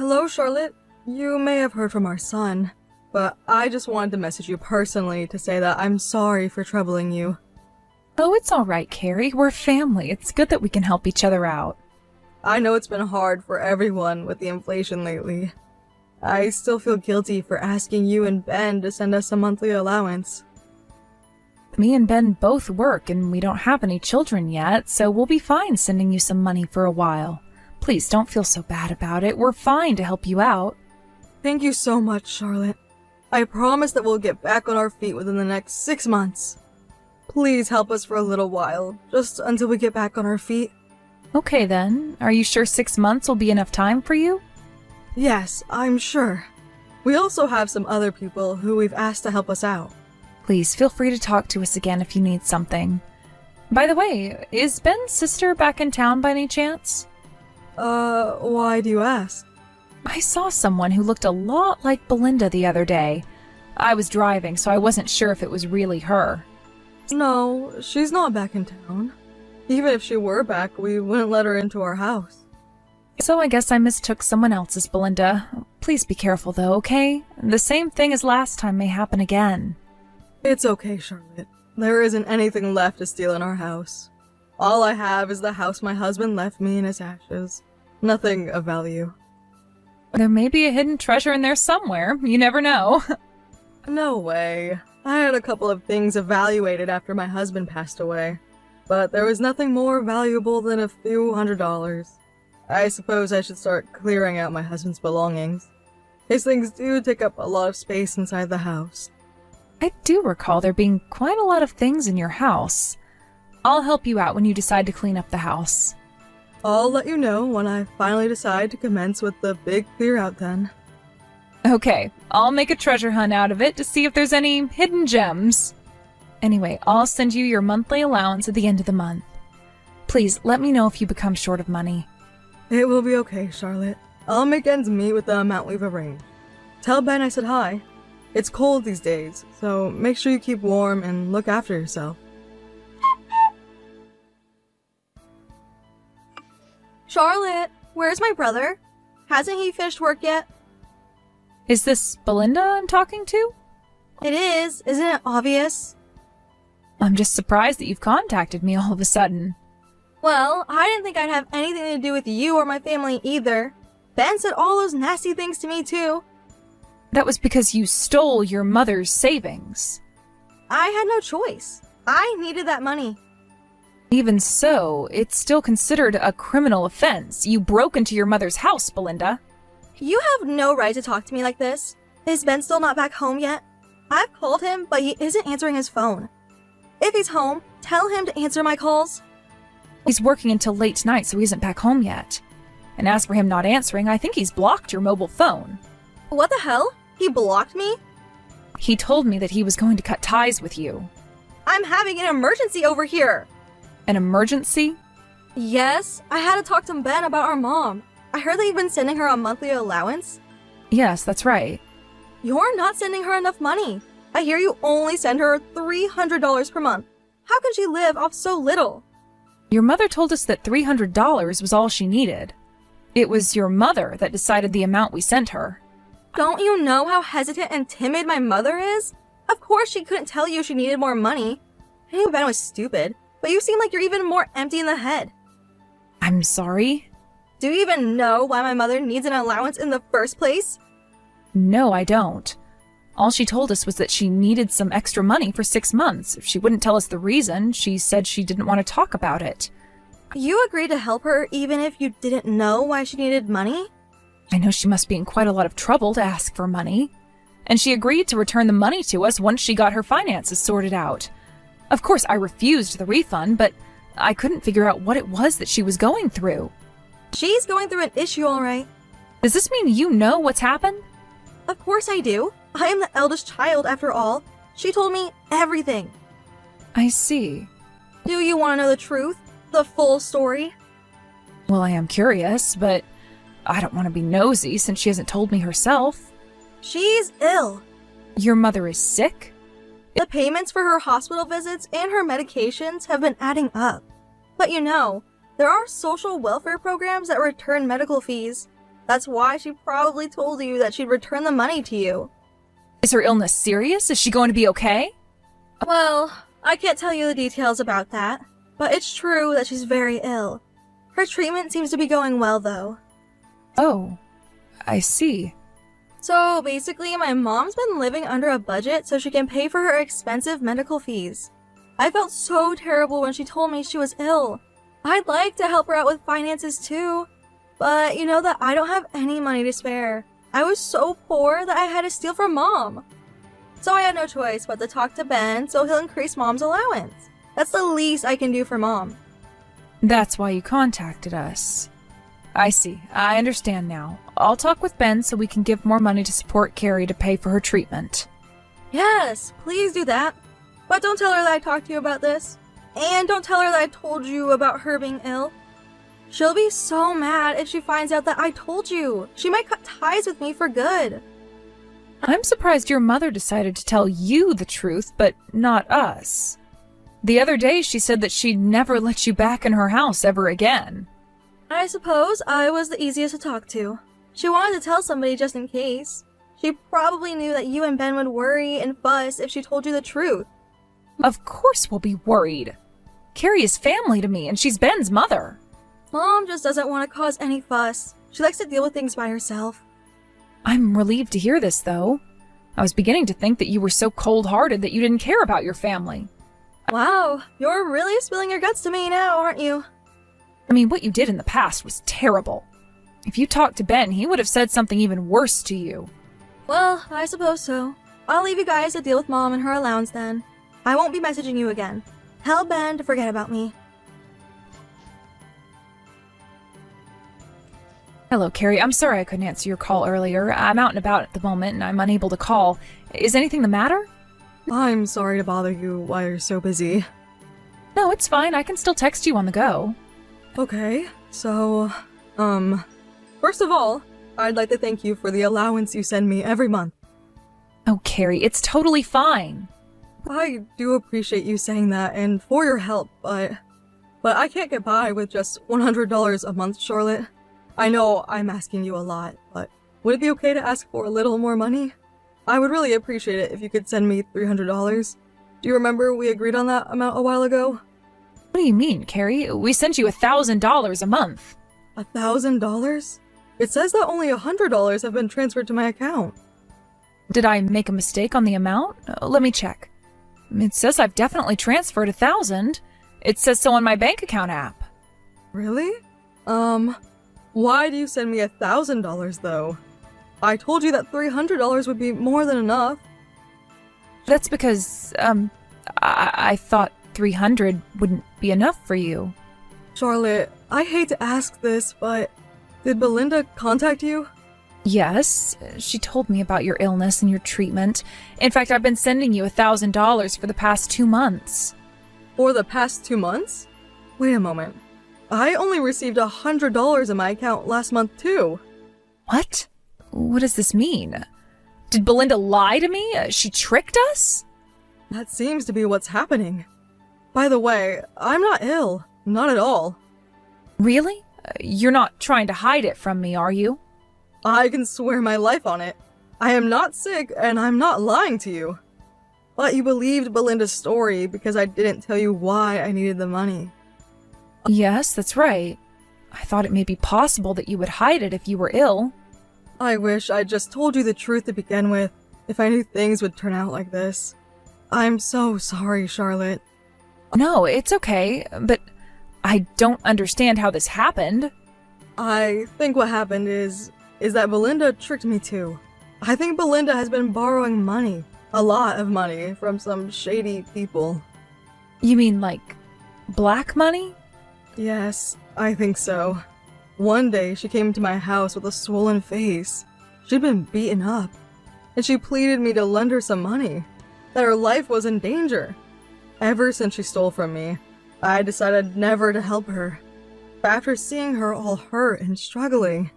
Hello, Charlotte. You may have heard from our son, but I just wanted to message you personally to say that I'm sorry for troubling you. Oh, it's all right, Carrie. We're family. It's good that we can help each other out. I know it's been hard for everyone with the inflation lately. I still feel guilty for asking you and Ben to send us a monthly allowance. Me and Ben both work, and we don't have any children yet, so we'll be fine sending you some money for a while. Please don't feel so bad about it. We're fine to help you out. Thank you so much, Charlotte. I promise that we'll get back on our feet within the next 6 months. Please help us for a little while, just until we get back on our feet. Okay then. Are you sure 6 months will be enough time for you? Yes, I'm sure. We also have some other people who we've asked to help us out. Please feel free to talk to us again if you need something. By the way, is Ben's sister back in town by any chance? Why do you ask? I saw someone who looked a lot like Belinda the other day. I was driving, so I wasn't sure if it was really her. No, she's not back in town. Even if she were back, we wouldn't let her into our house. So I guess I mistook someone else's Belinda. Please be careful though, okay? The same thing as last time may happen again. It's okay, Charlotte. There isn't anything left to steal in our house. All I have is the house my husband left me in his ashes. Nothing of value. There may be a hidden treasure in there somewhere. You never know. No way. I had a couple of things evaluated after my husband passed away, but there was nothing more valuable than a few $100s. I suppose I should start clearing out my husband's belongings. His things do take up a lot of space inside the house. I do recall there being quite a lot of things in your house. I'll help you out when you decide to clean up the house. I'll let you know when I finally decide to commence with the big clear out then. Okay, I'll make a treasure hunt out of it to see if there's any hidden gems. Anyway, I'll send you your monthly allowance at the end of the month. Please, let me know if you become short of money. It will be okay, Charlotte. I'll make ends meet with the amount we've arranged. Tell Ben I said hi. It's cold these days, so make sure you keep warm and look after yourself. Charlotte, where's my brother? Hasn't he finished work yet? Is this Belinda I'm talking to? It is, isn't it obvious? I'm just surprised that you've contacted me all of a sudden. Well, I didn't think I'd have anything to do with you or my family either. Ben said all those nasty things to me too. That was because you stole your mother's savings. I had no choice. I needed that money. Even so, it's still considered a criminal offense. You broke into your mother's house, Belinda. You have no right to talk to me like this. Is Ben still not back home yet? I've called him, but he isn't answering his phone. If he's home, tell him to answer my calls. He's working until late tonight, so he isn't back home yet. And as for him not answering, I think he's blocked your mobile phone. What the hell? He blocked me? He told me that he was going to cut ties with you. I'm having an emergency over here. An emergency? Yes, I had to talk to Ben about our mom. I heard that you've been sending her a monthly allowance. Yes, that's right. You're not sending her enough money. I hear you only send her $300 per month. How can she live off so little? Your mother told us that $300 was all she needed. It was your mother that decided the amount we sent her. Don't you know how hesitant and timid my mother is? Of course she couldn't tell you she needed more money. I knew Ben was stupid, but you seem like you're even more empty in the head. I'm sorry? Do you even know why my mother needs an allowance in the first place? No, I don't. All she told us was that she needed some extra money for 6 months. If she wouldn't tell us the reason, she said she didn't want to talk about it. You agreed to help her even if you didn't know why she needed money? I know she must be in quite a lot of trouble to ask for money. And she agreed to return the money to us once she got her finances sorted out. Of course, I refused the refund, but I couldn't figure out what it was that she was going through. She's going through an issue, all right. Does this mean you know what's happened? Of course I do. I am the eldest child, after all. She told me everything. I see. Do you want to know the truth? The full story? Well, I am curious, but I don't want to be nosy since she hasn't told me herself. She's ill. Your mother is sick? The payments for her hospital visits and her medications have been adding up. But you know, there are social welfare programs that return medical fees. That's why she probably told you that she'd return the money to you. Is her illness serious? Is she going to be okay? Well, I can't tell you the details about that, but it's true that she's very ill. Her treatment seems to be going well, though. Oh, I see. So basically, my mom's been living under a budget so she can pay for her expensive medical fees. I felt so terrible when she told me she was ill. I'd like to help her out with finances too, but you know that I don't have any money to spare. I was so poor that I had to steal from Mom. So I had no choice but to talk to Ben so he'll increase Mom's allowance. That's the least I can do for Mom. That's why you contacted us. I see. I understand now. I'll talk with Ben so we can give more money to support Carrie to pay for her treatment. Yes, please do that. But don't tell her that I talked to you about this. And don't tell her that I told you about her being ill. She'll be so mad if she finds out that I told you. She might cut ties with me for good. I'm surprised your mother decided to tell you the truth, but not us. The other day she said that she'd never let you back in her house ever again. I suppose I was the easiest to talk to. She wanted to tell somebody just in case. She probably knew that you and Ben would worry and fuss if she told you the truth. Of course we'll be worried. Carrie is family to me, and she's Ben's mother. Mom just doesn't want to cause any fuss. She likes to deal with things by herself. I'm relieved to hear this, though. I was beginning to think that you were so cold-hearted that you didn't care about your family. Wow, you're really spilling your guts to me now, aren't you? I mean, what you did in the past was terrible. If you talked to Ben, he would have said something even worse to you. Well, I suppose so. I'll leave you guys to deal with Mom and her allowance then. I won't be messaging you again. Tell Ben to forget about me. Hello, Carrie. I'm sorry I couldn't answer your call earlier. I'm out and about at the moment, and I'm unable to call. Is anything the matter? I'm sorry to bother you while you're so busy. No, it's fine. I can still text you on the go. Okay, so, first of all, I'd like to thank you for the allowance you send me every month. Oh, Carrie, it's totally fine. I do appreciate you saying that and for your help, but I can't get by with just $100 a month, Charlotte. I know I'm asking you a lot, but would it be okay to ask for a little more money? I would really appreciate it if you could send me $300. Do you remember we agreed on that amount a while ago? What do you mean, Carrie? We sent you $1,000 a month. $1,000? It says that only $100 have been transferred to my account. Did I make a mistake on the amount? Let me check. It says I've definitely transferred $1,000. It says so on my bank account app. Really? Why do you send me $1,000 though? I told you that $300 would be more than enough. That's because, I thought 300 wouldn't be enough for you. Charlotte, I hate to ask this, but did Belinda contact you? Yes, she told me about your illness and your treatment. In fact, I've been sending you $1,000 for the past 2 months. For the past 2 months? Wait a moment. I only received $100 in my account last month too. What? What does this mean? Did Belinda lie to me? She tricked us? That seems to be what's happening. By the way, I'm not ill. Not at all. Really? You're not trying to hide it from me, are you? I can swear my life on it. I am not sick, and I'm not lying to you. But you believed Belinda's story because I didn't tell you why I needed the money. Yes, that's right. I thought it may be possible that you would hide it if you were ill. I wish I'd just told you the truth to begin with, if I knew things would turn out like this. I'm so sorry, Charlotte. No, it's okay, but I don't understand how this happened. I think what happened is that Belinda tricked me too. I think Belinda has been borrowing money, a lot of money, from some shady people. You mean like black money? Yes, I think so. One day she came to my house with a swollen face. She'd been beaten up, and she pleaded me to lend her some money, that her life was in danger. Ever since she stole from me, I decided never to help her. But after seeing her all hurt and struggling...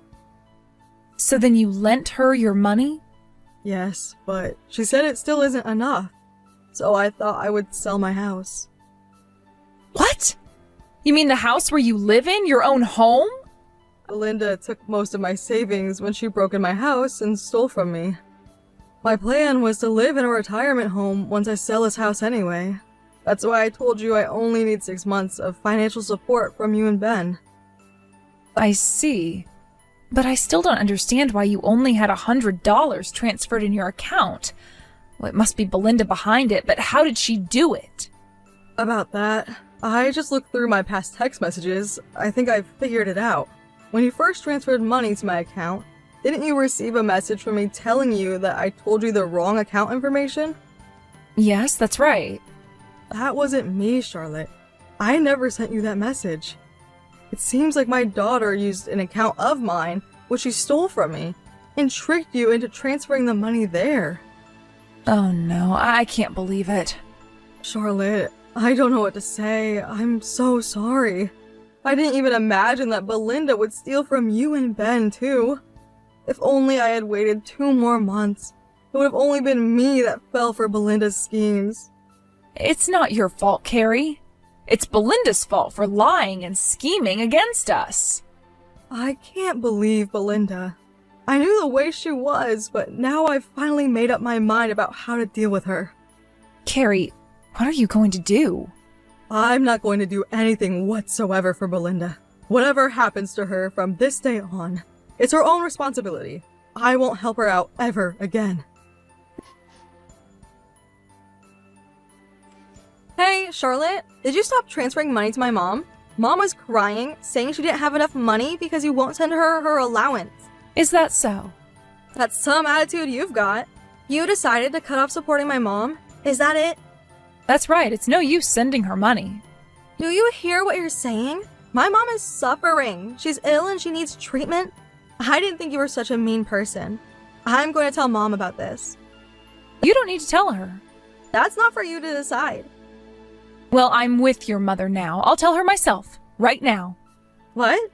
So then you lent her your money? Yes, but she said it still isn't enough, so I thought I would sell my house. What? You mean the house where you live in, your own home? Belinda took most of my savings when she broke in my house and stole from me. My plan was to live in a retirement home once I sell this house anyway. That's why I told you I only need 6 months of financial support from you and Ben. I see. But I still don't understand why you only had $100 transferred in your account. Well, it must be Belinda behind it, but how did she do it? About that, I just looked through my past text messages. I think I figured it out. When you first transferred money to my account, didn't you receive a message from me telling you that I told you the wrong account information? Yes, that's right. That wasn't me, Charlotte. I never sent you that message. It seems like my daughter used an account of mine, which she stole from me, and tricked you into transferring the money there. Oh no, I can't believe it. Charlotte, I don't know what to say. I'm so sorry. I didn't even imagine that Belinda would steal from you and Ben, too. If only I had waited 2 more months, it would have only been me that fell for Belinda's schemes. It's not your fault, Carrie. It's Belinda's fault for lying and scheming against us. I can't believe Belinda. I knew the way she was, but now I've finally made up my mind about how to deal with her. Carrie, what are you going to do? I'm not going to do anything whatsoever for Belinda. Whatever happens to her from this day on, it's her own responsibility. I won't help her out ever again. Hey, Charlotte, did you stop transferring money to my mom? Mom was crying, saying she didn't have enough money because you won't send her her allowance. Is that so? That's some attitude you've got. You decided to cut off supporting my mom? Is that it? That's right, it's no use sending her money. Do you hear what you're saying? My mom is suffering. She's ill and she needs treatment. I didn't think you were such a mean person. I'm going to tell Mom about this. You don't need to tell her. That's not for you to decide. Well, I'm with your mother now. I'll tell her myself, right now. What?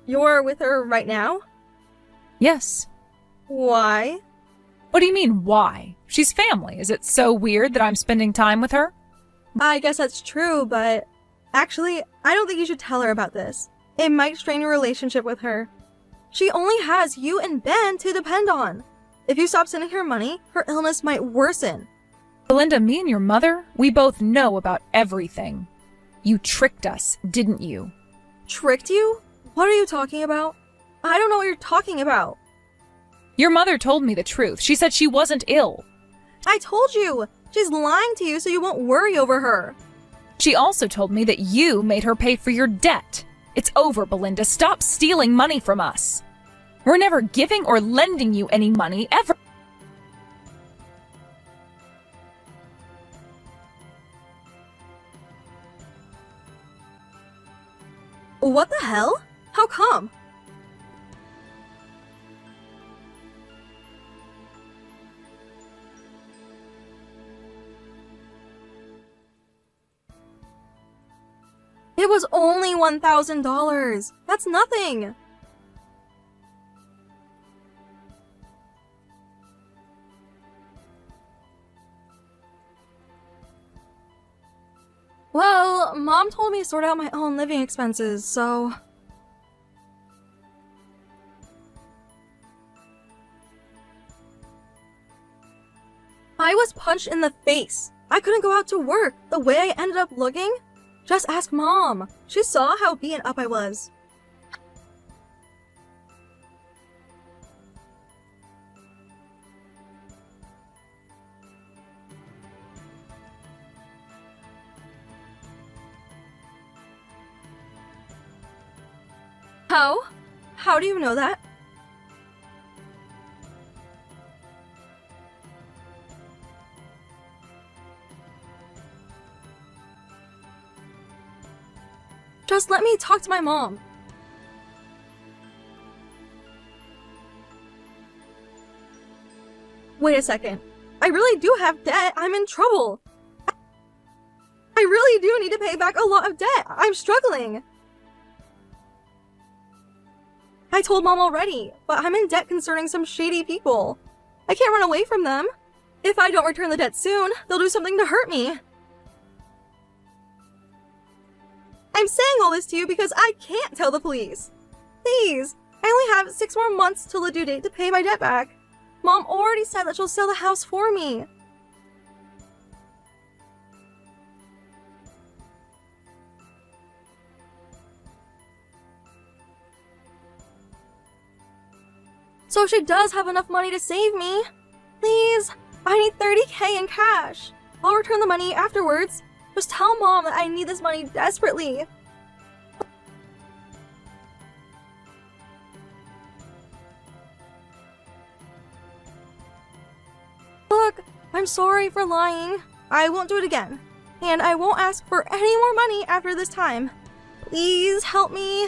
You're with her right now? Yes. Why? What do you mean, why? She's family. Is it so weird that I'm spending time with her? I guess that's true, but actually, I don't think you should tell her about this. It might strain your relationship with her. She only has you and Ben to depend on. If you stop sending her money, her illness might worsen. Belinda, me and your mother, we both know about everything. You tricked us, didn't you? Tricked you? What are you talking about? I don't know what you're talking about. Your mother told me the truth. She said she wasn't ill. I told you! She's lying to you so you won't worry over her. She also told me that you made her pay for your debt. It's over, Belinda. Stop stealing money from us. We're never giving or lending you any money, ever. What the hell? How come? It was only $1,000. That's nothing. Well, Mom told me to sort out my own living expenses, so... I was punched in the face. I couldn't go out to work. The way I ended up looking? Just ask Mom. She saw how beaten up I was. How? How do you know that? Just let me talk to my mom. Wait a second. I really do have debt. I'm in trouble. I really do need to pay back a lot of debt. I'm struggling. I told Mom already, but I'm in debt concerning some shady people. I can't run away from them. If I don't return the debt soon, they'll do something to hurt me. I'm saying all this to you because I can't tell the police. Please! I only have 6 more months till the due date to pay my debt back. Mom already said that she'll sell the house for me. So she does have enough money to save me. Please, I need $30K in cash. I'll return the money afterwards. Just tell Mom that I need this money desperately. Look, I'm sorry for lying. I won't do it again. And I won't ask for any more money after this time. Please help me.